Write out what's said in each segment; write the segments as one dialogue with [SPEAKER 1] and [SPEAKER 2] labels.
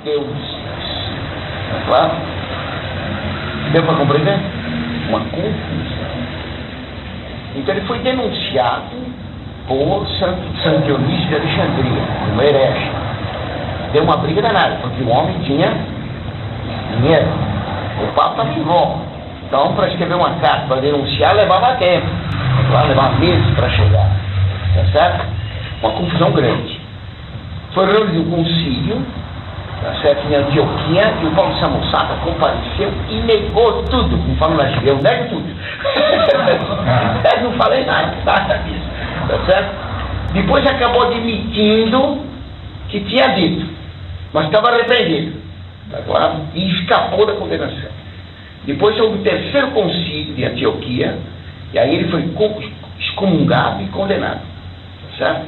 [SPEAKER 1] deuses. Tá claro? Deu para compreender? Uma confusão. Então ele foi denunciado por Santo Dionísio de Alexandria, como herege. Deu uma briga danada, porque o homem tinha dinheiro. O Papa estava em Roma. Então, para escrever uma carta, para denunciar, levava tempo. Levava meses para chegar. Tá certo? Uma confusão grande. Foi reunido um concílio, tá certo, em Antioquia, e o Paulo Samosata compareceu e negou tudo. Como fala na Gíria, eu nego tudo. Eu não falei nada disso. Tá certo? Depois acabou admitindo que tinha dito, mas estava arrependido. Tá claro? E escapou da condenação. Depois houve o terceiro concílio de Antioquia, e aí ele foi excomungado e condenado. Tá certo?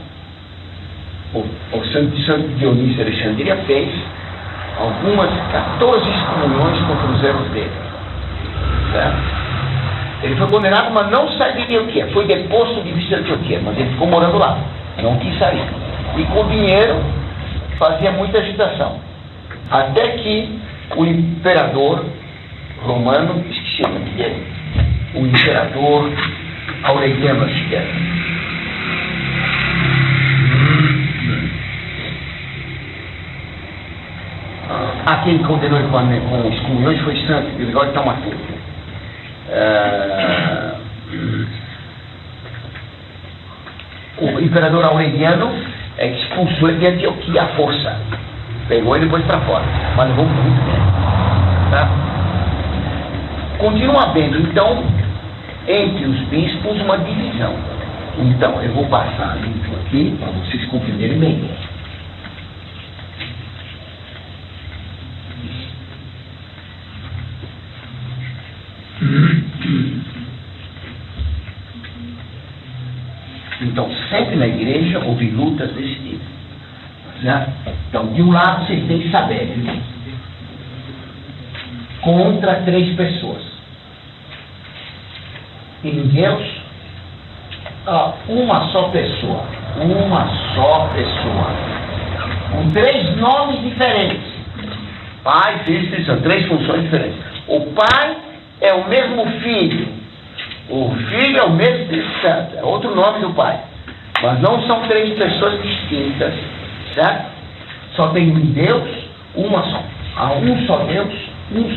[SPEAKER 1] O Santo Dionísio de Alexandria fez algumas 14 excomunhões contra os erros dele. Certo? Ele foi condenado, mas não saiu de Antioquia. Foi deposto de vista de Antioquia, mas ele ficou morando lá. Não quis sair. E com dinheiro fazia muita agitação. Até que o imperador romano, esqueci o nome dele, o imperador Aureliano, acho que era. Aquele que condenou ele com os comunhões foi Santo Gregório de Taumaturgo. O imperador Aureliano é que expulsou ele de Antioquia à força. Pegou ele depois para fora. Mas levou muito tempo. Tá? Continua havendo, então, entre os bispos, uma divisão. Então, eu vou passar limpo aqui para vocês compreenderem bem. Então, sempre na igreja houve lutas desse tipo. Né? Então, de um lado, vocês têm que saber, contra 3 pessoas. Em Deus, uma só pessoa. Uma só pessoa. Com 3 nomes diferentes. Pai, Filho e Espírito Santo. 3 funções diferentes. O Pai é o mesmo Filho. O Filho é o mesmo Espírito Santo. É outro nome do Pai. Mas não são 3 pessoas distintas. Certo? Só tem um Deus, uma só. Há um só Deus, uma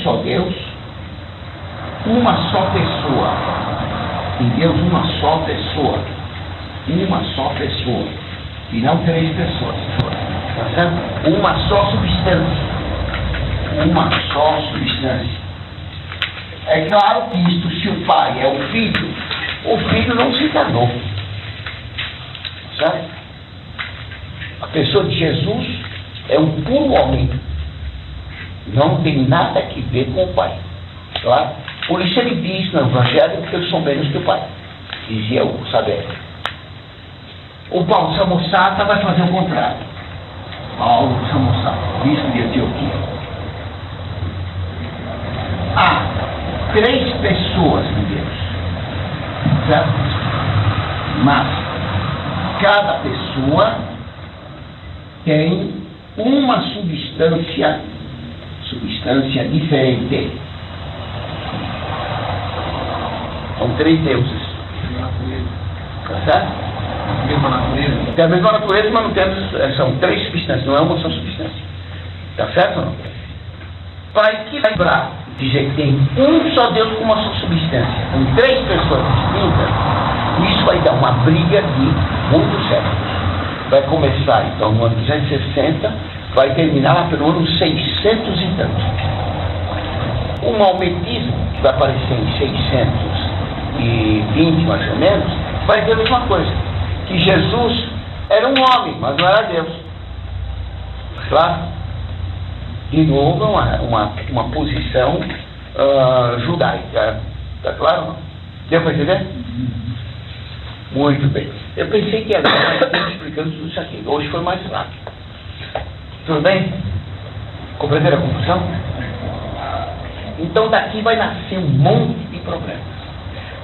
[SPEAKER 1] só pessoa. Em Deus, uma só pessoa. Uma só pessoa. E não 3 pessoas. Tá certo? Uma só substância. Uma só substância. É claro que isto, se o Pai é o Filho não se encarnou. Certo? A pessoa de Jesus é um puro homem. Não tem nada a ver com o Pai. Claro? Por isso ele diz no Evangelho que eu sou menos que o Pai. Dizia o Saber. O Paulo Samosata vai fazer o contrário. Paulo Samosata, bispo de Antioquia. Há 3 pessoas em Deus. Certo? Mas cada pessoa tem uma substância diferente. São 3 deuses. Tá certo?
[SPEAKER 2] Mesma natureza.
[SPEAKER 1] Tem a mesma natureza, mas não temos, são 3 substâncias, não é uma só substância. Tá certo ou não? Para equilibrar, dizer que tem um só Deus com uma só substância, com 3 pessoas distintas, isso vai dar uma briga de muitos séculos. Vai começar, então, no ano 260, vai terminar lá pelo ano 600 e tanto. O maometismo, que vai aparecer em 620, mais ou menos, vai dizer a mesma coisa. Que Jesus era um homem, mas não era Deus. Claro? De novo, uma posição judaica. Está claro? Deu para entender? Muito bem. Eu pensei que era mais tempo explicando tudo isso aqui. Hoje foi mais rápido. Tudo bem? Compreenderam a confusão? Então daqui vai nascer um monte de problemas.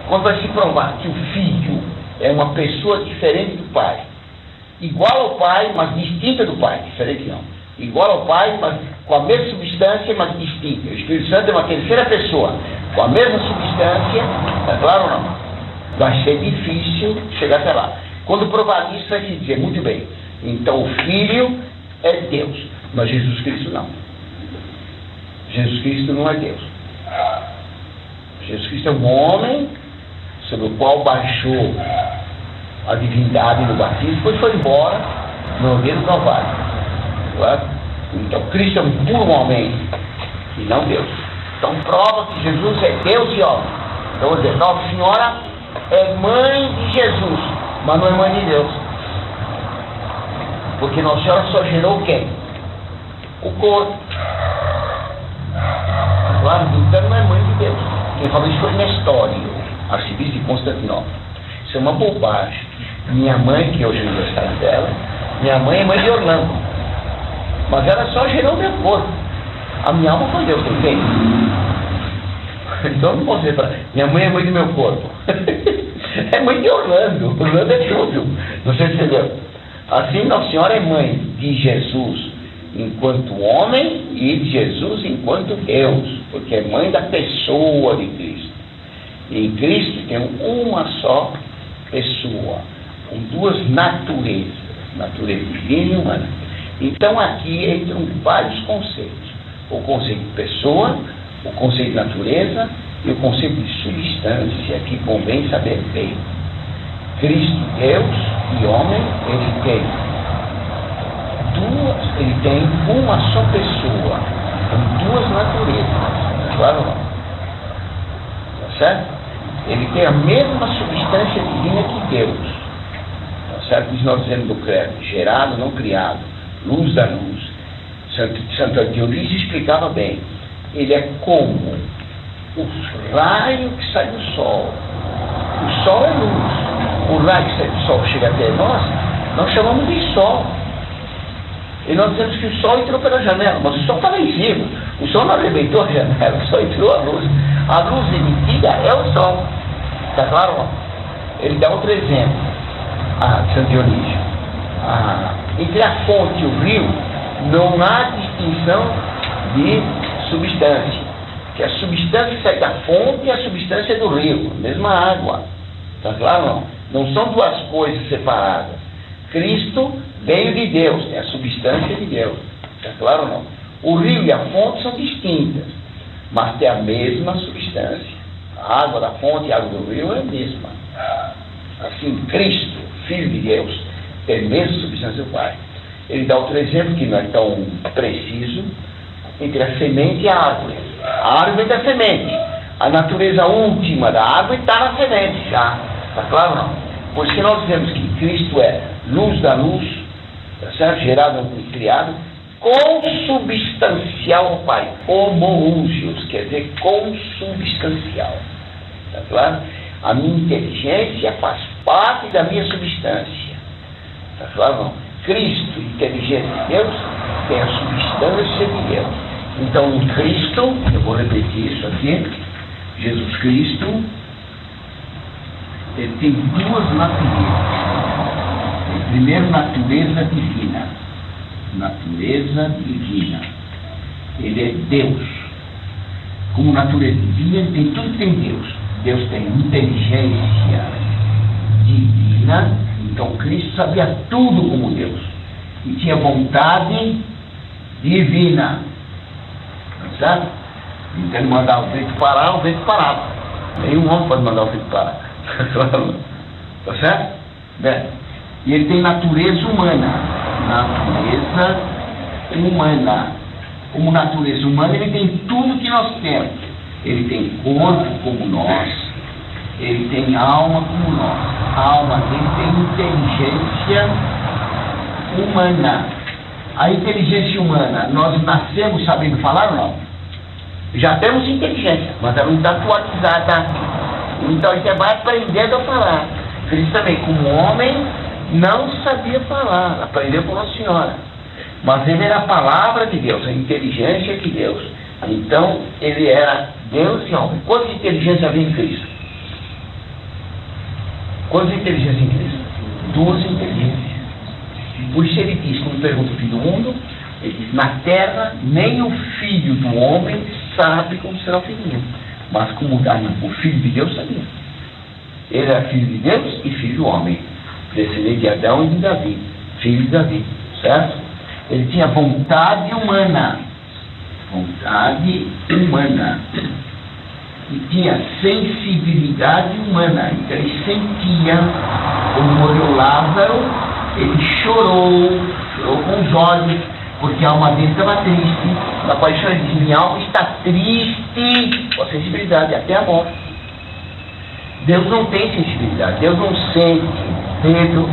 [SPEAKER 1] Quando vai se provar que o filho é uma pessoa diferente do pai, igual ao pai, mas distinta do pai, diferente não. igual ao Pai, mas com a mesma substância, mas distinta. O Espírito Santo é uma terceira pessoa, com a mesma substância, é claro ou não? Vai ser difícil chegar até lá. Quando provar isso, vai dizer, muito bem, então o Filho é Deus, mas Jesus Cristo não. Jesus Cristo não é Deus. Jesus Cristo é um homem sobre o qual baixou a divindade no batismo, depois foi embora no meio do Calvário. Claro? Então Cristo é um puro homem e não Deus. Então prova que Jesus é Deus e homem. Então vou dizer, Nossa Senhora é mãe de Jesus, mas não é mãe de Deus. Porque Nossa Senhora só gerou quem? O corpo. Claro, então não é mãe de Deus. Quem falou isso foi Nestório, arcebispo de Constantinopla. Isso é uma bobagem. Minha mãe, que hoje é aniversário dela, minha mãe é mãe de Orlando. Mas ela só gerou meu corpo. A minha alma foi Deus, entende? Então não posso dizer para ela, minha mãe é mãe do meu corpo. É mãe de Orlando. Orlando é tudo. Não sei se entendeu. Assim, Nossa Senhora é mãe de Jesus enquanto homem e de Jesus enquanto Deus, porque é mãe da pessoa de Cristo. E em Cristo tem uma só pessoa, com duas naturezas, natureza divina e humana. Então aqui entram vários conceitos: o conceito de pessoa, o conceito de natureza e o conceito de substância, que convém saber bem. Cristo, Deus e homem, ele tem uma só pessoa, com duas naturezas, claro não? Tá certo? Ele tem a mesma substância divina que Deus, tá certo? Diz nós dizemos do credo, gerado, não criado, luz da luz. Santo Dionísio explicava bem, ele é como o raio que sai do sol. O sol é luz. O raio que sai do sol chega até nós chamamos de sol. E nós dizemos que o sol entrou pela janela, mas o sol está lá em cima. O sol não arrebentou a janela, só entrou a luz. A luz emitida é o sol. Está claro? Ele dá outro exemplo, Santo Dionísio. Entre a fonte e o rio, não há distinção de substância. Que a substância sai da fonte e a substância do rio, a mesma água. Está claro? Não são duas coisas separadas. Cristo veio de Deus, é a substância de Deus. Está claro ou não? O rio e a fonte são distintas, mas tem a mesma substância. A água da fonte e a água do rio é a mesma. Assim, Cristo, Filho de Deus, tem a mesma substância do Pai. Ele dá outro exemplo que não é tão preciso, entre a semente e a árvore. A árvore é da semente. A natureza última da árvore está na semente já. Está claro ou não? Por isso que nós dizemos que Cristo é luz da luz, tá certo? Gerado e criado, consubstancial ao Pai. Homoousios, quer dizer consubstancial. Está claro? A minha inteligência faz parte da minha substância. Está claro ou não? Cristo, inteligência de Deus, tem a substância de Deus. Então, em Cristo, eu vou repetir isso aqui, Jesus Cristo, ele tem duas naturezas. Primeiro, natureza divina. Natureza divina. Ele é Deus. Como natureza divina, ele tem tudo que tem Deus. Deus tem inteligência divina. Então, Cristo sabia tudo como Deus. E tinha vontade divina. Certo? Então, ele mandava o vento parar, o vento parava. Nenhum homem pode mandar o vento parar. Tá certo? Bem, e ele tem natureza humana. Natureza humana. Como natureza humana, ele tem tudo que nós temos. Ele tem corpo como nós. Ele tem alma como nós. A alma dele tem inteligência humana. A inteligência humana, nós nascemos sabendo falar ou não? Já temos inteligência, mas ela não está atualizada. Então a gente vai aprendendo a falar. Cristo também, como homem, não sabia falar, aprendeu com Nossa Senhora. Mas ele era a palavra de Deus, a inteligência de Deus. Então ele era Deus e homem. Quantas inteligência havia em Cristo? Quantas inteligências em Cristo? Duas inteligências. Por isso ele diz, quando pergunta o fim do mundo, Ele diz, na terra, nem o filho do homem sabe como será o filhinho. Mas como o filho de Deus sabia. Ele era filho de Deus e filho do homem. Descendente de Adão e de Davi. Filho de Davi. Certo? Ele tinha vontade humana. Vontade humana. E tinha sensibilidade humana. Então ele sentia, quando morreu Lázaro, ele chorou com os olhos, porque a alma dele estava triste. Na paixão ele diz, minha alma está triste, com a sensibilidade, até a morte. Deus não tem sensibilidade, Deus não sente medo,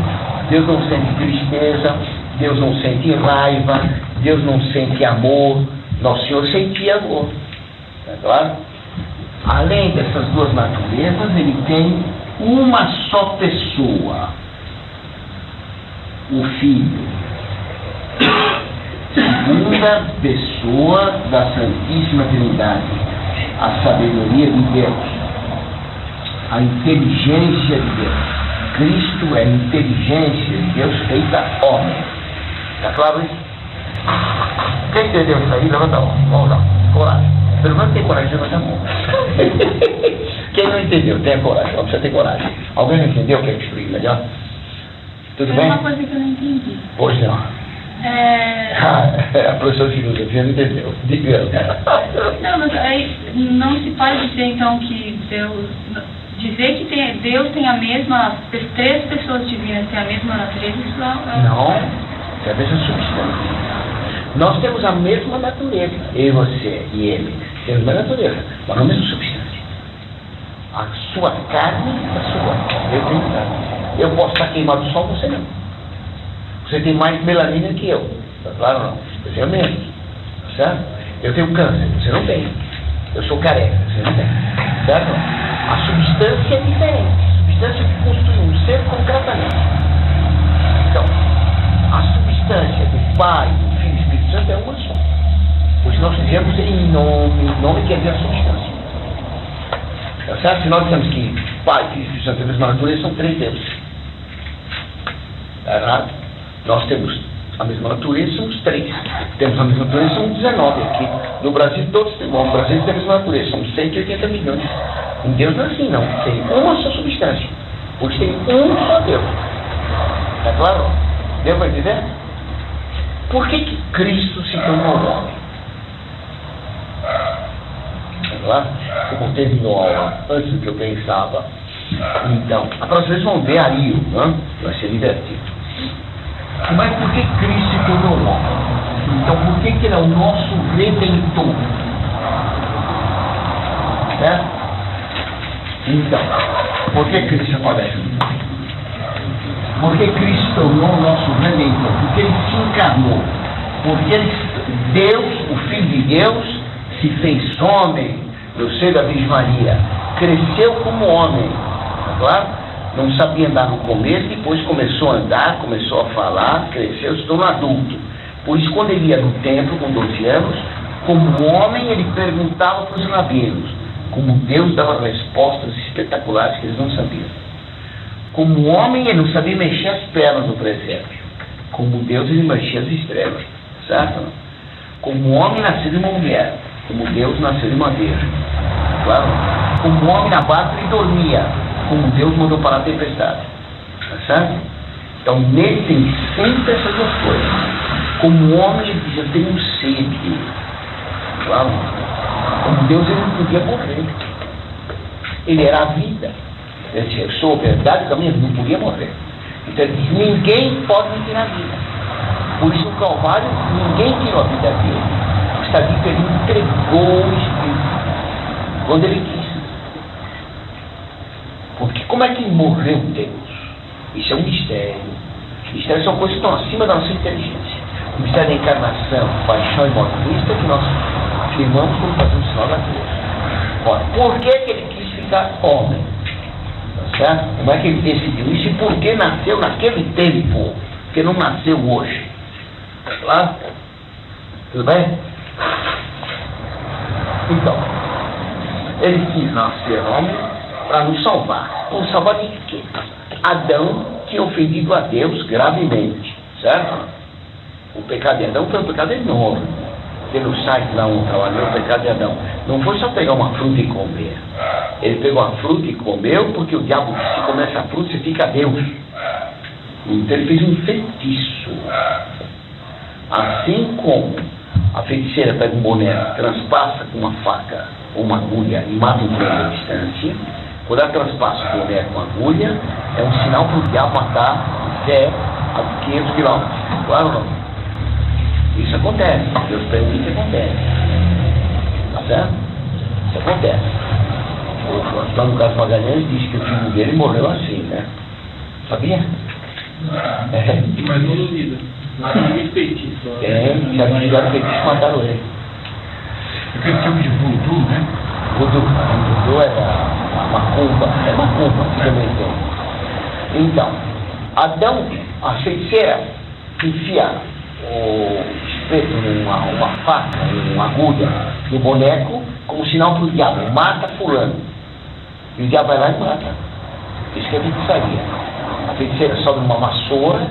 [SPEAKER 1] Deus não sente tristeza, Deus não sente raiva, Deus não sente amor. Nosso Senhor sentia amor. É claro? Além dessas duas naturezas, ele tem uma só pessoa, o Filho, segunda pessoa da Santíssima Trindade, a sabedoria de Deus, a inteligência de Deus. Cristo é a inteligência de Deus feita homem. Está claro isso? Quem entendeu isso aí, levanta a mão. Vamos lá, coragem. Pelo menos tem coragem de levantar a mão. Quem não entendeu, tenha coragem. Não precisa ter coragem. Alguém não entendeu o que é explicar melhor? Tudo bem?
[SPEAKER 3] É uma coisa que eu não entendi.
[SPEAKER 1] Pois não. A professora de filosofia não entendeu. Diga.
[SPEAKER 3] Não, mas aí não se pode dizer então que Deus... Dizer que Deus tem a mesma... Três pessoas divinas têm a mesma natureza, isso
[SPEAKER 1] não, é a mesma substância. Nós temos a mesma natureza. Eu, você e ele. Temos a mesma natureza, mas não a mesma substância. A sua carne é a sua. Eu tenho carne. Eu posso estar queimado do sol, você não. Você tem mais melanina que eu. Tá claro ou não? Eu tenho menos. Certo? Eu tenho câncer, você não tem. Eu sou careca, você não tem. Certo? A substância é diferente. A substância que constitui um ser concretamente. Então, a substância do Pai, do Filho e do Espírito Santo é uma só. Pois nós dizemos em nome quer dizer a substância. Tá certo? Se nós dizemos que Pai, Filho e Espírito Santo têm a mesma natureza, são três deuses. Está errado? Nós temos a mesma natureza, somos três. Temos a mesma natureza, somos 19 aqui. No Brasil, todos temos. No Brasil tem a mesma natureza, somos 180 milhões. Em Deus não é assim, não. Tem uma só substância. Porque tem um só Deus. Está claro? Deu para entender? Por que Cristo se tornou homem? Está claro? Como terminou a aula, antes do que eu pensava. Então, agora vocês vão ver aí, né? Vai ser divertido. Mas por que Cristo se tornou homem? Então, por que ele é o nosso Redentor? Certo? Então, por que Cristo aparece? Por que Cristo se tornou o nosso Redentor? Porque ele se encarnou. Porque Deus, o Filho de Deus, se fez homem no seio da Virgem Maria. Cresceu como homem. Claro? Não sabia andar no começo, depois começou a andar, começou a falar, cresceu, se tornou adulto. Por isso, quando ele ia no templo com 12 anos, como homem, ele perguntava para os rabinos. Como Deus dava respostas espetaculares que eles não sabiam. Como homem, ele não sabia mexer as pernas no presépio. Como Deus, ele mexia as estrelas. Certo? Como homem, nasceu de uma mulher. Como Deus, nasceu de uma virgem. Claro? Como homem, na barca, ele dormia. Como Deus mandou parar a tempestade. Tá certo? Então, nele tem sempre essas duas coisas. Como homem, ele diz, eu tenho sede. Claro? Como Deus, ele não podia morrer. Ele era a vida. Ele disse, eu sou a verdade, o caminho, não podia morrer. Então ele diz, ninguém pode me tirar a vida. Por isso, no Calvário, ninguém tirou a vida dele. Está dito que ele entregou o Espírito. Quando ele quis. Porque como é que morreu Deus? Isso é um mistério. Mistérios são coisas que estão acima da nossa inteligência. O mistério da encarnação, paixão e morte de Cristo é que nós afirmamos quando fazemos o sinal da cruz. Ora, por que ele quis ficar homem? Tá certo? Como é que ele decidiu isso e por que nasceu naquele tempo? Porque não nasceu hoje. Tá claro? Tudo bem? Então, ele quis nascer homem para nos salvar. Nos salvar de quê? Adão tinha ofendido a Deus gravemente, certo? O pecado de Adão foi um pecado enorme. Pelo site lá onde trabalhou, o pecado de Adão. Não foi só pegar uma fruta e comer. Ele pegou a fruta e comeu, porque o diabo disse, se comer essa fruta, você fica Deus. Então ele fez um feitiço. Assim como a feiticeira pega um boneco, transpassa com uma faca ou uma agulha e mata um prego à distância, quando ela transpassa o boneco com agulha, é um sinal para o diabo matar Zé a 500 quilômetros. Claro ou não? Isso acontece. Deus permite que acontece. Tá certo? Isso acontece. O Antônio Carlos Magalhães disse que o filho dele morreu assim, né? Sabia? É.
[SPEAKER 2] Mas não duvida. Nada de feitiço.
[SPEAKER 1] Já fizeram feitiço e mataram ele.
[SPEAKER 2] Aquele filme de voodoo, né?
[SPEAKER 1] Voodoo era macumba. É macumba, que também tem. Então, Adão, a feiticeira, enfia o espeto numa faca, uma agulha no boneco, como sinal para o diabo, mata fulano. E o diabo vai lá e mata. Isso que é feitiçaria. A feiticeira sobe numa vassoura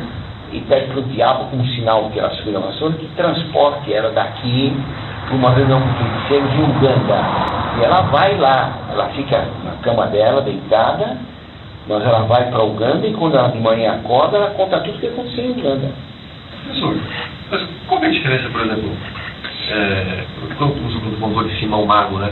[SPEAKER 1] e pede para o diabo, como sinal que ela subiu na vassoura, que transporte ela daqui para uma reunião com feiticeiros em Uganda. E ela vai lá, ela fica na cama dela, deitada, mas ela vai para Uganda e quando ela de manhã acorda, ela conta tudo o que aconteceu em Uganda.
[SPEAKER 4] Professor, mas qual é a diferença, por exemplo, quando o contou de Simão Mago, né?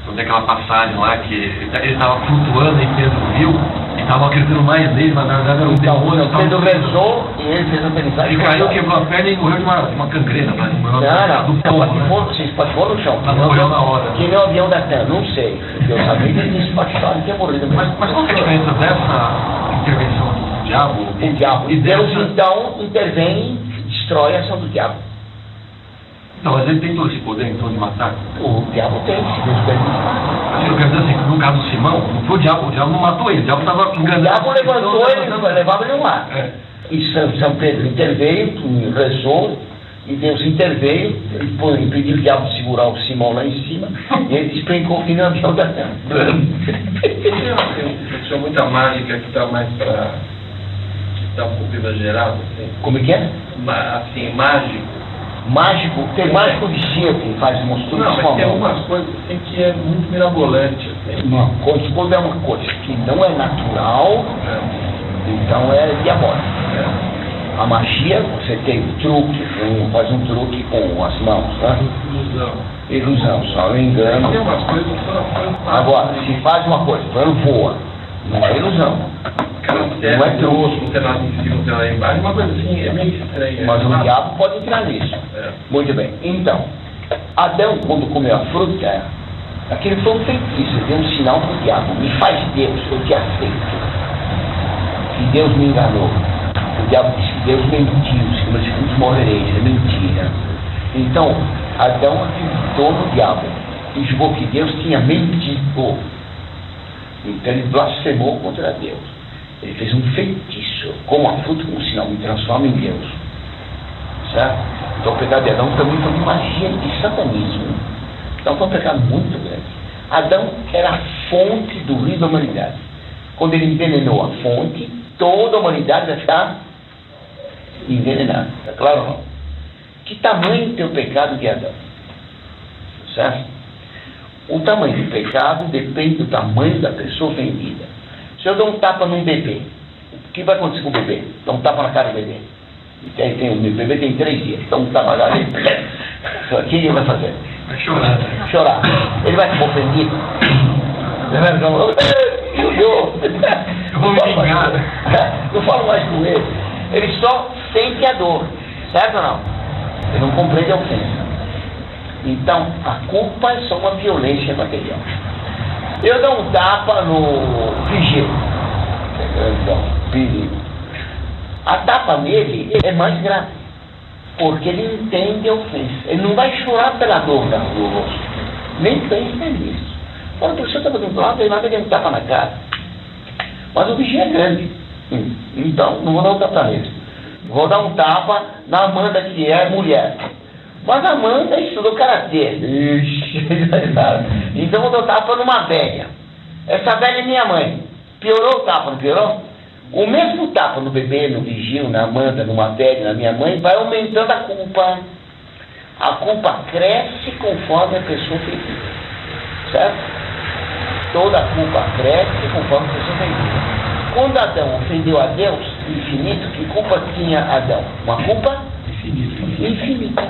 [SPEAKER 4] Quando tem aquela passagem lá que ele estava flutuando e Pedro viu, e estavam acreditando mais nele, mas na verdade era um demônio.
[SPEAKER 1] Pedro rezou e ele fez a pensar.
[SPEAKER 4] Ele caiu, quebrou a perna e morreu de uma cangrena, mas não morreu
[SPEAKER 1] do povo,
[SPEAKER 4] né?
[SPEAKER 1] Se espatifou no chão.
[SPEAKER 4] Mas não morreu na hora.
[SPEAKER 1] Que nem o avião da TAM, não sei. Eu sabia que ele espatifado e tinha morrido mesmo.
[SPEAKER 4] Mas qual é a diferença dessa intervenção do diabo?
[SPEAKER 1] O diabo. E Deus então intervém, destrói a ação do diabo.
[SPEAKER 4] Não, mas ele tem todo esse poder então de matar.
[SPEAKER 1] O diabo tem, se Deus permite.
[SPEAKER 4] Eu quero dizer assim, no caso do Simão, não foi o diabo não matou ele, o diabo estava enganando.
[SPEAKER 1] O diabo levantou ele, levava ele no mar. E São Pedro interveio, rezou, e Deus interveio, ele impediu o diabo de segurar o Simão lá em cima, e ele despencou o final da terra.
[SPEAKER 2] Tem muita mágica que está mais para dar um pouco exagerado. Assim.
[SPEAKER 1] Como é que é?
[SPEAKER 2] Assim, mágico.
[SPEAKER 1] Mágico, tem mágico vigia que faz monstros.
[SPEAKER 2] Não, mas tem algumas coisas assim que é muito mirabolante. Assim.
[SPEAKER 1] Uma coisa, quando é uma coisa que não é natural, então é diabólico. A magia, você tem um truque, faz um truque com as mãos, né? Ilusão, só engano.
[SPEAKER 2] Tem umas coisas que são
[SPEAKER 1] agora, se faz uma coisa, quando voa, não é ilusão. Não é truque.
[SPEAKER 2] Não tem nada em cima, não tem nada embaixo, uma coisa assim, é meio estranha.
[SPEAKER 1] Mas o diabo pode entrar nisso. Muito bem. Então, Adão, quando comeu a fruta, aquele foi um feitiço, deu um sinal para o diabo. Me faz Deus, eu te aceito. E Deus me enganou. O diabo disse que Deus mentiu, se meus filhos morrereis, é mentira. Então, Adão acreditou no diabo e julgou que Deus tinha mentido. Então ele blasfemou contra Deus. Ele fez um feitiço, como a fruta, como sinal, me transforma em Deus. Certo? Então o pecado de Adão também foi de magia, de satanismo. Então foi um pecado muito grande. Adão era a fonte do rio da humanidade. Quando ele envenenou a fonte, toda a humanidade vai ficar envenenada. Está claro ou não? Que tamanho tem o pecado de Adão? Certo? O tamanho do pecado depende do tamanho da pessoa ofendida. Se eu dou um tapa num bebê, o que vai acontecer com o bebê? Dá um tapa na cara do bebê. O bebê tem 3 dias. Dá um tapa na cara dele. O que ele vai fazer?
[SPEAKER 4] Vai chorar.
[SPEAKER 1] Chorar. Ele vai ficar ofendido. Ele vai ficar...
[SPEAKER 4] Eu vou me vingar.
[SPEAKER 1] Não falo mais com ele. Ele só sente a dor. Certo ou não? Ele não compreende a ofensa. Então, a culpa é só uma violência material. Eu dou um tapa no vigia. Perigo. A tapa nele é mais grave. Porque ele entende a ofensa. Ele não vai chorar pela dor do rosto. Nem pensa nisso. Quando a pessoa está fazendo lado, ele vai dar um tapa na cara. Mas o vigia é grande. Então, não vou dar um tapa nele. Vou dar um tapa na Amanda, que é mulher. Mas a Amanda estudou karatê. Então vou dar um tapa numa velha. Essa velha é minha mãe. Piorou o tapa, não piorou? O mesmo tapa no bebê, no Vigil, na Amanda, no Mabel, na minha mãe, vai aumentando a culpa. A culpa cresce conforme a pessoa fez isso. Certo? Toda a culpa cresce conforme a pessoa fez isso. Quando Adão ofendeu a Deus, infinito, que culpa tinha Adão? Uma culpa infinita.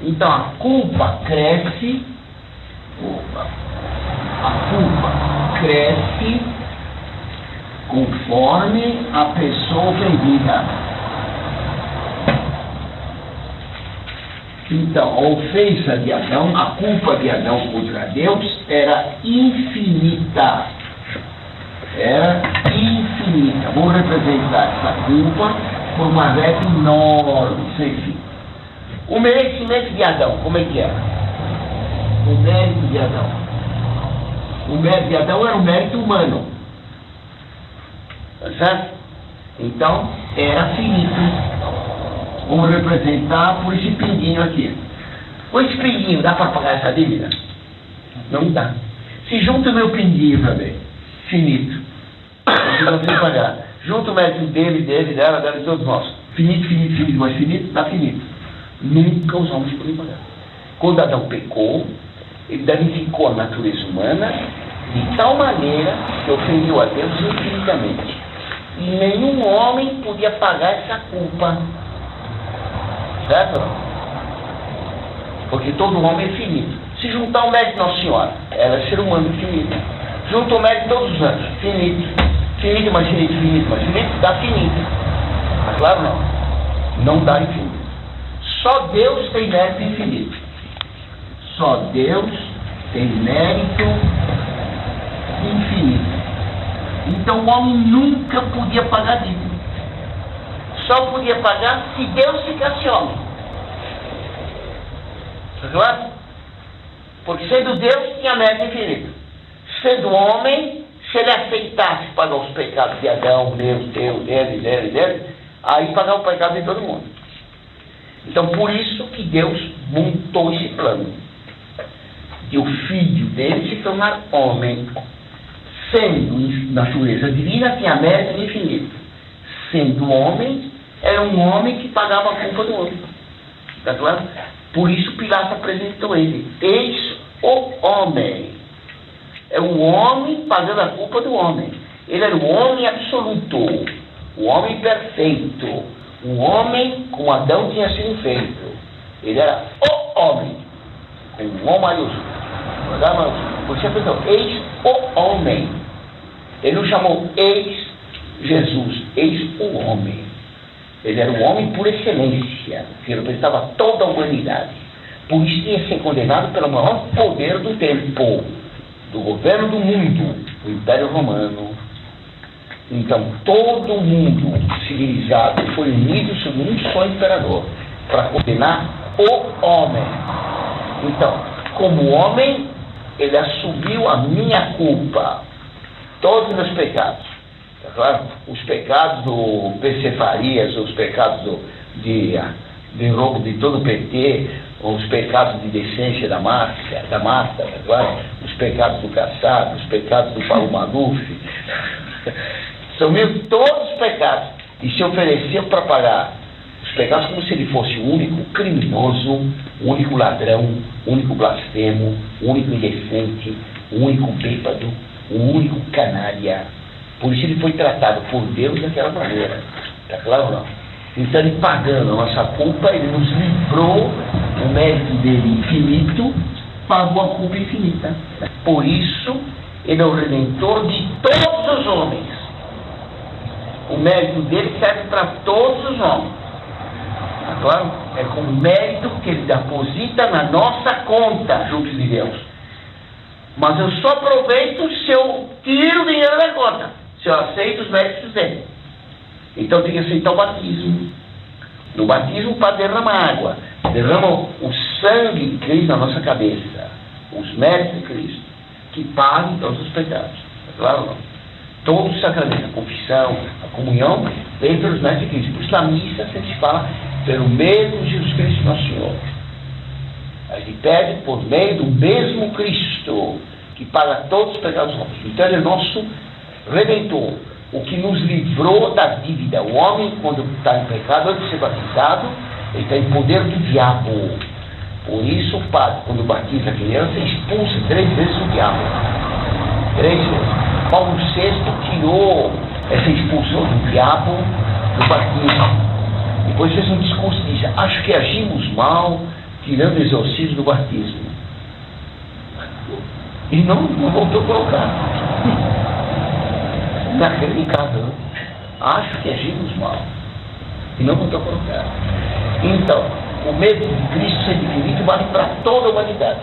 [SPEAKER 1] Então a culpa cresce, conforme a pessoa ofendida. Então, a ofensa de Adão, a culpa de Adão contra Deus era infinita. Era infinita. Vou representar essa culpa por uma reta enorme, sem fim. O merecimento de Adão, como é que era? O mérito de Adão. O mérito de Adão era um mérito humano. Tá certo? Então, era finito. Vamos representar por esse pinguinho aqui. Com esse pinguinho, dá para pagar essa dívida? Não dá. Se junta o meu pinguinho também, finito. Você não tem que pagar. Junta o mérito dele, dela, de todos nós. Finito, mas finito, dá finito. Nunca os homens podem pagar. Quando Adão pecou, ele danificou a natureza humana de tal maneira que ofendeu a Deus infinitamente. E nenhum homem podia pagar essa culpa. Certo? Porque todo homem é finito. Se juntar o mérito de Nossa Senhora, ela é ser humano finito. Junta o mérito de todos os anjos, finito. Finito, mais finito, dá finito. Mas claro não dá infinito. Só Deus tem mérito infinito. Só Deus tem mérito infinito. Então o homem nunca podia pagar dívida. Só podia pagar se Deus ficasse homem. Está claro? Porque sendo Deus tinha mérito infinito. Sendo homem, se ele aceitasse pagar os pecados de Adão, meu, teu, dele, aí pagava o pecado de todo mundo. Então por isso que Deus montou esse plano. De o filho dele se tornar homem. Sendo natureza divina, tinha mérito infinito. Sendo homem, era um homem que pagava a culpa do homem. Está claro? Por isso Pilato apresentou ele. Eis o homem. É o homem pagando a culpa do homem. Ele era o homem absoluto. O homem perfeito. O homem como Adão tinha sido feito. Ele era o homem. Com um O maiúsculo. Por isso ele pensou, eis o homem. Ele não chamou eis Jesus, eis o homem. Ele era um homem por excelência, que representava toda a humanidade. Por isso tinha que ser condenado pelo maior poder do tempo, do governo do mundo, o Império Romano. Então todo mundo civilizado foi unido sob um só imperador, para condenar o homem. Então, como homem, ele assumiu a minha culpa, todos os meus pecados. Tá claro? Os pecados do PC Farias, os pecados de roubo de todo o PT, os pecados de decência da Marta, tá claro? Os pecados do Kassab, os pecados do Paulo Maluf. Assumiu todos os pecados e se ofereceu para pagar os pecados como se ele fosse o único criminoso, o único ladrão, o único blasfemo, o único indecente, o único bêbado, o único canalha. Por isso ele foi tratado por Deus daquela maneira. Está claro ou não? Então ele pagando a nossa culpa, ele nos livrou, o mérito dele infinito, pagou a culpa infinita. Por isso, ele é o Redentor de todos os homens. O mérito dele serve para todos os homens. Tá claro? É com o mérito que ele deposita na nossa conta, junto de Deus. Mas eu só aproveito se eu tiro o dinheiro da conta, se eu aceito os méritos dele. Então tem que aceitar o batismo. No batismo, o Padre derrama água, derrama o sangue de Cristo na nossa cabeça, os méritos de Cristo, que pagam todos os pecados. Tá claro ou não? Todos os sacramentos, a confissão, a comunhão, vem pelos méritos de Cristo. Por isso na missa sempre se fala pelo mesmo Jesus Cristo nosso Senhor. A gente pede por meio do mesmo Cristo, que paga todos os pecados nossos. Então ele é nosso Redentor. o que nos livrou da dívida. O homem, quando está em pecado, antes de ser batizado, ele está em poder do diabo. Por isso, o padre, quando batiza a criança, expulsa 3 vezes o diabo. 3 vezes. Paulo VI tirou essa expulsão do diabo do batismo. Depois fez um discurso e disse: acho que agimos mal tirando o exorcismo do batismo. E não voltou a colocar. Inacreditável. Acho que agimos mal. E não voltou a colocar. Então, o medo de Cristo ser definido vale para toda a humanidade.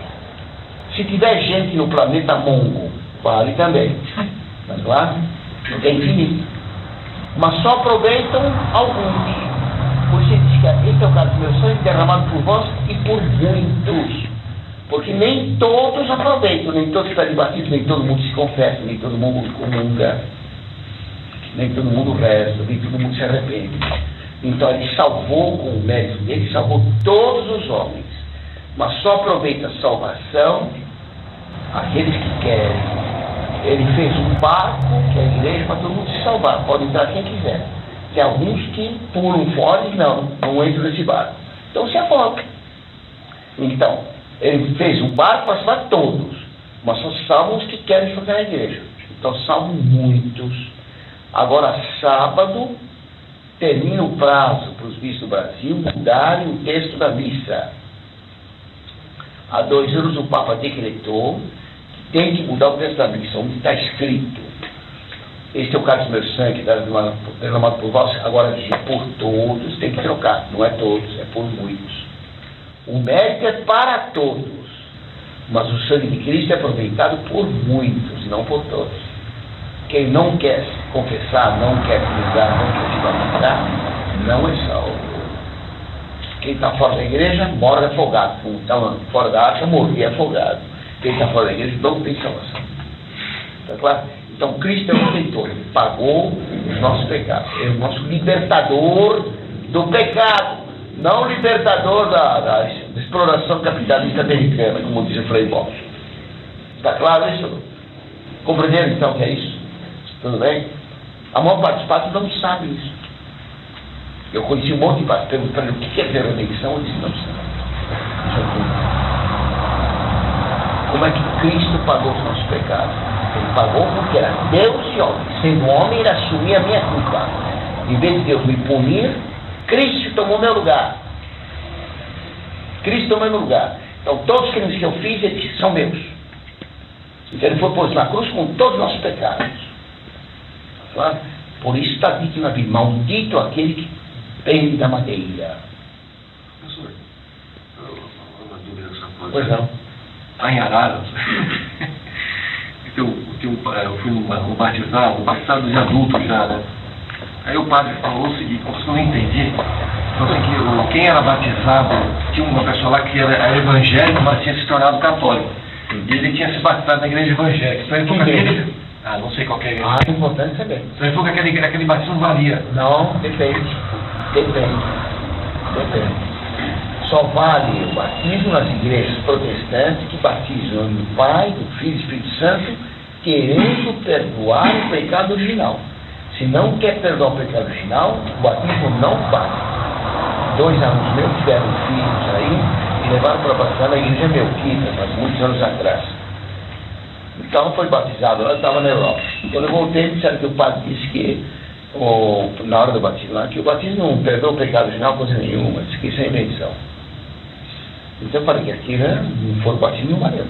[SPEAKER 1] Se tiver gente no planeta Mongo, vale também. Mas claro, é infinito. Mas só aproveitam alguns. Por isso ele diz que esse é o caso do meu sangue derramado por vós e por muitos. Porque nem todos aproveitam, nem todos estão batidos, nem todo mundo se confessa, nem todo mundo comunga, nem todo mundo reza, nem todo mundo se arrepende. Então ele salvou, com o mérito dele, salvou todos os homens. Mas só aproveita a salvação aqueles que querem. Ele fez um barco, que é a igreja, para todo mundo se salvar. Pode entrar quem quiser. Tem alguns que pulam fora e não entram nesse barco. Então se afoga. Então, ele fez um barco para salvar todos, mas só salvam os que querem ficar na igreja. Então salvam muitos. Agora, sábado, termina o prazo para os bispos do Brasil mudarem o texto da missa. Há 2 anos o Papa decretou que tem que mudar o texto da missa, onde está escrito: este é o cálice do meu sangue, derramado por vós. Agora dizia por todos, tem que trocar. Não é todos, é por muitos. O mérito é para todos, mas o sangue de Cristo é aproveitado por muitos, não por todos. Quem não quer se confessar, não quer comungar, não quer se batizar, não é salvo. Quem está fora da igreja morre afogado. Quem está fora da arca morria afogado. Quem está fora da igreja não tem salvação. Está claro? Então Cristo é o redentor, ele pagou os nossos pecados, ele é o nosso libertador do pecado, não o libertador da exploração capitalista americana, como diz o Frei Bob. Está claro isso? Compreenderam então o que é isso? Tudo bem? A maior parte dos padres não sabe isso. Eu conheci um monte de padres, perguntando o que é ter redenção, eu disse: não sabe. Como é que Cristo pagou os nossos pecados? Ele pagou porque era Deus e homem. Sendo homem, ele assumia a minha culpa. Em vez de Deus me punir, Cristo tomou meu lugar. Cristo tomou meu lugar. Então, todos os crimes que eu fiz, ele disse, são meus. Então, ele foi posto na cruz com todos os nossos pecados. Claro? Por isso está dito na Bíblia: maldito aquele que pende da madeira.
[SPEAKER 4] Professor, uma dúvida nessa coisa.
[SPEAKER 1] Pois não.
[SPEAKER 4] Está em Araras. Eu fui no batizado de adulto já, né? Aí o padre falou o seguinte: eu não entendi. Falou assim que quem era batizado, tinha uma pessoa lá que era evangélico, mas tinha se tornado católico. E ele tinha se batizado na igreja evangélica. Então ele falou que aquele... não sei qual que é a igreja.
[SPEAKER 1] É importante saber.
[SPEAKER 4] Então ele falou que aquele batismo valia.
[SPEAKER 1] Não, depende. Só vale o batismo nas igrejas protestantes que batizam no Pai, do Filho e do Espírito Santo, querendo perdoar o pecado original. Se não quer perdoar o pecado original, o batismo não vale. 2 alunos meus tiveram filhos aí e levaram para batizar na igreja Melquita, faz muitos anos atrás. Então foi batizado, eu estava na Europa. Quando eu voltei, disseram que o padre disse que na hora do batismo lá, que o batismo não perdoa o pecado original, coisa nenhuma, disse que isso é invenção. Então eu falei que aquilo não foi o batismo não valeu.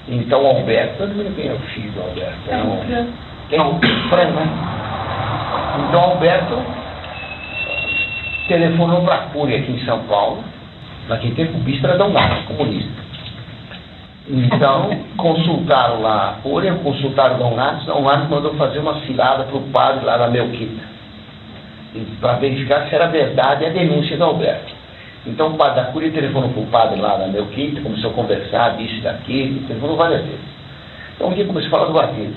[SPEAKER 1] Então o Alberto, eu não lembro quem é o filho do Alberto. Quem é o Fran, né? Então o Alberto telefonou para a Cúria aqui em São Paulo, naquele tempo o bispo era Dom Marcos, comunista. Então, consultaram lá a Cúria, consultaram Dom Marcos mandou fazer uma cilada para o padre lá da Melquita, para verificar se era verdade a denúncia do Alberto. Então o padre da Cúria telefonou para o padre lá da Melquita, começou a conversar, disse daquilo, telefonou várias vezes. Então um dia começou a falar do batismo.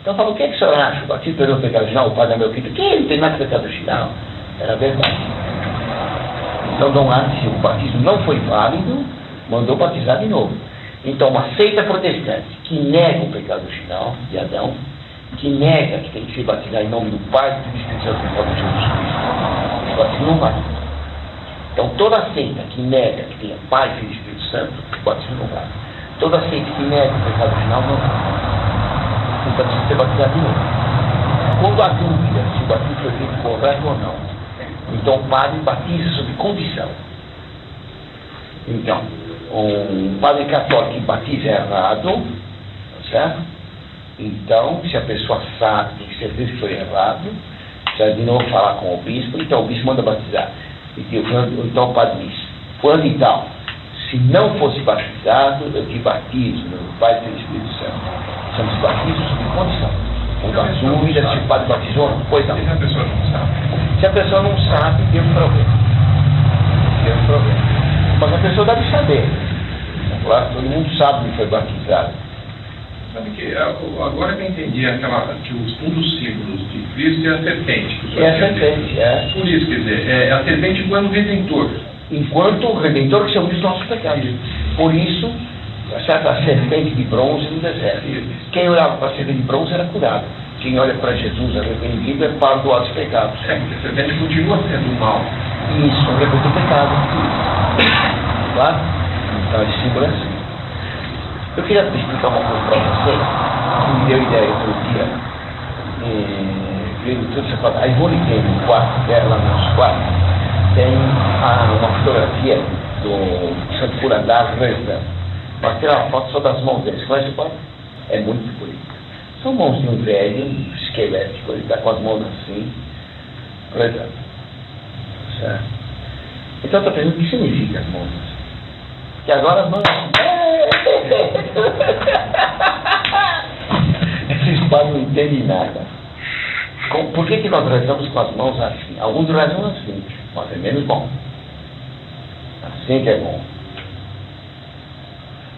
[SPEAKER 1] Então falou: o que é que o senhor acha? O batismo perdeu o pecado original? O padre da Melquita: que ele tem mais pecado original? Era verdade. Então Dom Marcos disse: o batismo não foi válido, mandou batizar de novo. Então uma seita protestante que nega o pecado original de Adão que nega que tem que se batizar em nome do Pai, do Espírito Santo em nome de Jesus Cristo, o batismo não vale. Então, toda seita que nega que tenha Pai, Filho e Espírito Santo, o batismo não vale. Toda seita que nega o pecado original não vale. Então, precisa ser batizado de novo. Quando há dúvida se o batismo foi feito correto ou não, então o padre batiza sob condição. Então, um padre católico que batiza errado, certo? Então, se a pessoa sabe, tem certeza que foi errado, precisa de novo falar com o bispo, então o bispo manda batizar. Então o padre diz, fulano e tal, se não fosse batizado, eu te batizo no Pai e no Espírito Santo. Somos batizos sob condição. Quando há dúvida se o padre batizou ou não, pois não.
[SPEAKER 2] Se a pessoa não sabe?
[SPEAKER 1] Se a pessoa não sabe, tem um problema. Tem um problema. Mas a pessoa deve saber. Claro, todo mundo sabe que foi batizado.
[SPEAKER 2] Sabe que agora que eu entendi que um dos símbolos de Cristo é a serpente. Que o senhor
[SPEAKER 1] É a serpente, é.
[SPEAKER 2] Por isso, quer dizer, a serpente enquanto redentor.
[SPEAKER 1] Enquanto o redentor que chama os nossos pecados. Por isso, a serpente de bronze no deserto. Quem olhava para a serpente de bronze era curado. Quem olha para Jesus arrependido é perdoado os pecados.
[SPEAKER 2] A serpente continua sendo mal.
[SPEAKER 1] Isso, repete o pecado. Claro? Então, esse símbolo é assim. Eu queria explicar uma coisa para vocês, que me deu ideia outro dia. A Ivone tem no quarto dela, no nosso quarto, tem uma fotografia do Santo Curadar rezando. Mas tem uma foto só das mãos deles. Conhece o quadro? É muito bonito. São mãos de um velho, esquelético, ele está com as mãos assim, rezando. Certo? Então eu estou perguntando o que significa as mãos assim. Que agora as mãos esses padres não entendem nada. Por que nós rezamos com as mãos assim? Alguns rezam assim, mas é menos bom. Assim que é bom.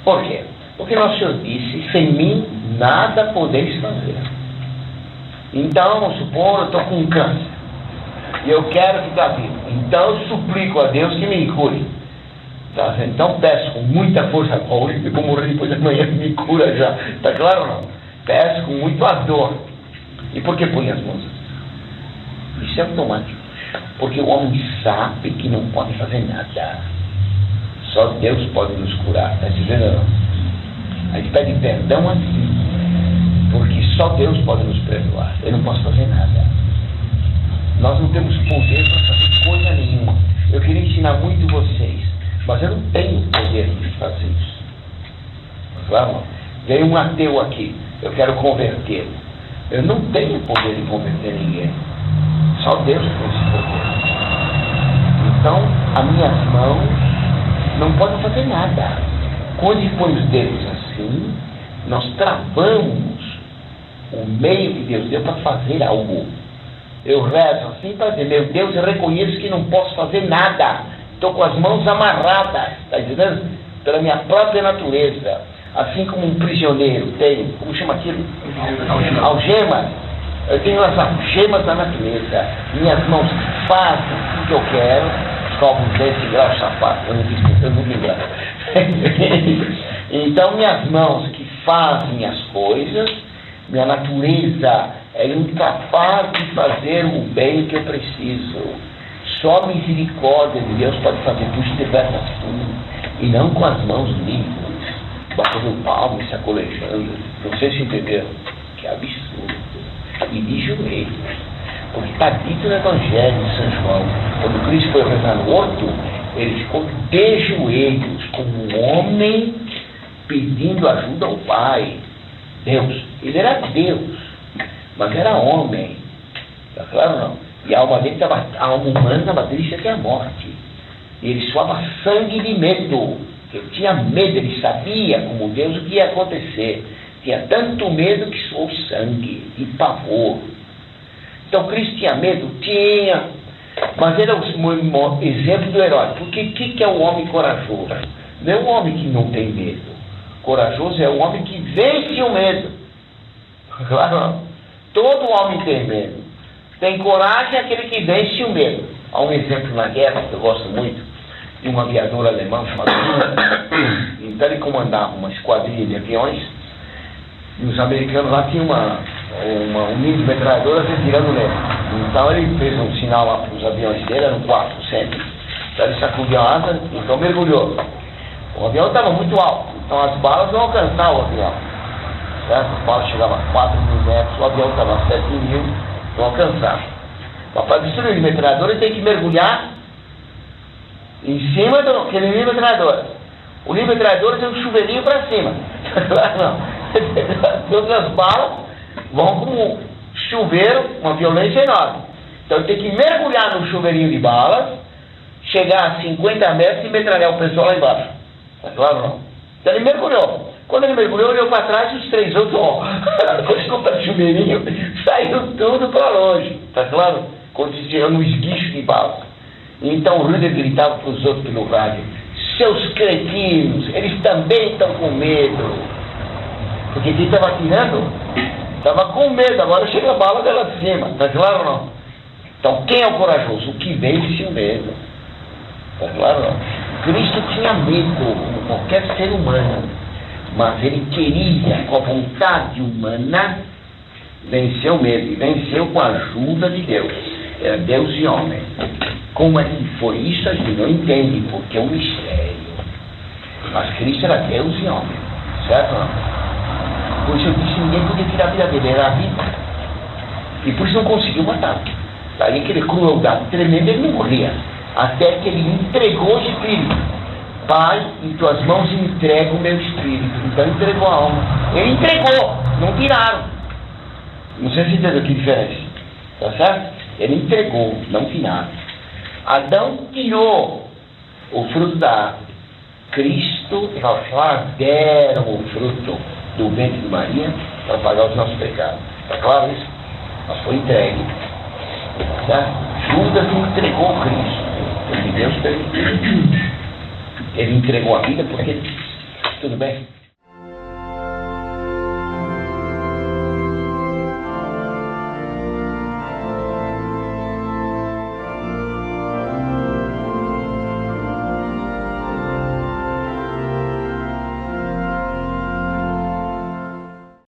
[SPEAKER 1] Por quê? Porque nosso Senhor disse, sem mim nada podeis fazer. Então, vamos supor, eu estou com câncer e eu quero ficar vivo. Então eu suplico a Deus que me cure. Tá? Então peço com muita força, como morrer depois da manhã, me cura já. Está claro ou não? Peço com muito ardor. E por que põe as mãos? Isso é automático. Porque o homem sabe que não pode fazer nada. Só Deus pode nos curar. Está entendendo ou não? A gente pede perdão assim. Porque só Deus pode nos perdoar. Eu não posso fazer nada. Nós não temos poder para fazer coisa nenhuma. Eu queria ensinar muito vocês. Mas eu não tenho poder de fazer isso. Claro? Veio um ateu aqui. Eu quero convertê-lo. Eu não tenho poder de converter ninguém. Só Deus tem esse poder. Então, as minhas mãos não podem fazer nada. Quando põe os dedos assim, nós travamos o meio que Deus deu para fazer algo. Eu rezo assim para dizer, meu Deus, eu reconheço que não posso fazer nada. Estou com as mãos amarradas, está entendendo? Pela minha própria natureza. Assim como um prisioneiro tem, como chama aquilo? Algemas. Eu tenho as algemas da natureza. Minhas mãos fazem o que eu quero. Escovo os dentes, grau sapato. Eu não fiz isso, eu não me engano. Então, minhas mãos que fazem as coisas, minha natureza é incapaz de fazer o bem que eu preciso. Só a misericórdia de Deus pode fazer tudo se estiver assim, e não com as mãos livres, batendo o palmo e se acolejando. Não sei se entenderam. Que absurdo. E de joelhos. Porque está dito no Evangelho de São João, quando Cristo foi rezar no horto, ele ficou de joelhos, como um homem pedindo ajuda ao Pai. Deus. Ele era Deus, mas era homem. Está claro ou não? E a alma dele estava, a alma humana estava triste até a morte. E ele suava sangue de medo. Ele tinha medo, ele sabia, como Deus, o que ia acontecer. Tinha tanto medo que suou sangue, de pavor. Então Cristo tinha medo? Tinha. Mas ele é o exemplo do herói. Porque o que é o homem corajoso? Não é o homem que não tem medo. Corajoso é o homem que vence o medo. Claro não? Todo homem tem medo. Tem coragem aquele que vence o medo. Há um exemplo na guerra que eu gosto muito, de um aviador alemão chamado Então ele comandava uma esquadrilha de aviões, e os americanos lá tinham um mini metralhadora retirando nele. Então ele fez um sinal lá para os aviões dele, eram 4 sempre. Então ele sacudiu a asa, então mergulhou. O avião estava muito alto, então as balas não alcançavam o avião. Certo? As balas chegavam a 4 mil metros, o avião estava a 7 mil, não alcançava. Mas para destruir o metralhador ele tem que mergulhar em cima daquele mini metralhador. O mini metralhador tem um chuveirinho para cima. Não. Todas as balas vão com um chuveiro, uma violência enorme. Então ele tem que mergulhar no chuveirinho de balas, chegar a 50 metros e metralhar o pessoal lá embaixo. Tá claro não? Então ele mergulhou. Quando ele mergulhou, olhou para trás e os 3 outros, ó, com o chuveirinho, saíram tudo para longe. Tá claro? Quando se tirou no esguicho de balas. Então o Rüder gritava para os outros pelo rádio: seus cretinos, eles também estão com medo. Porque quem estava atirando estava com medo, agora chega a bala dela de cima, tá claro ou não? Então quem é o corajoso? O que vence o medo. Tá claro ou não? Cristo tinha medo, como qualquer ser humano, mas ele queria, com a vontade humana, vencer o medo, e venceu com a ajuda de Deus. Era Deus e homem. Como é que foi isso? A gente não entende, porque é um mistério. Mas Cristo era Deus e homem, certo ou não? Por isso eu disse que ninguém podia tirar a vida dele, era a vida. E por isso não conseguiu matar. Daí aquele crueldade tremenda, ele não morria. Até que ele entregou o espírito. Pai, em tuas mãos entrego o meu espírito. Então entregou a alma. Ele entregou, não tiraram. Não sei se entendeu que diferença. Tá certo? Ele entregou, não tiraram. Adão tirou o fruto da árvore. Cristo e Rafa deram o fruto do ventre de Maria para pagar os nossos pecados. Está claro isso? Mas foi entregue. Certo? Judas entregou Cristo. Porque Deus permitiu. Ele entregou a vida porque... Tudo bem?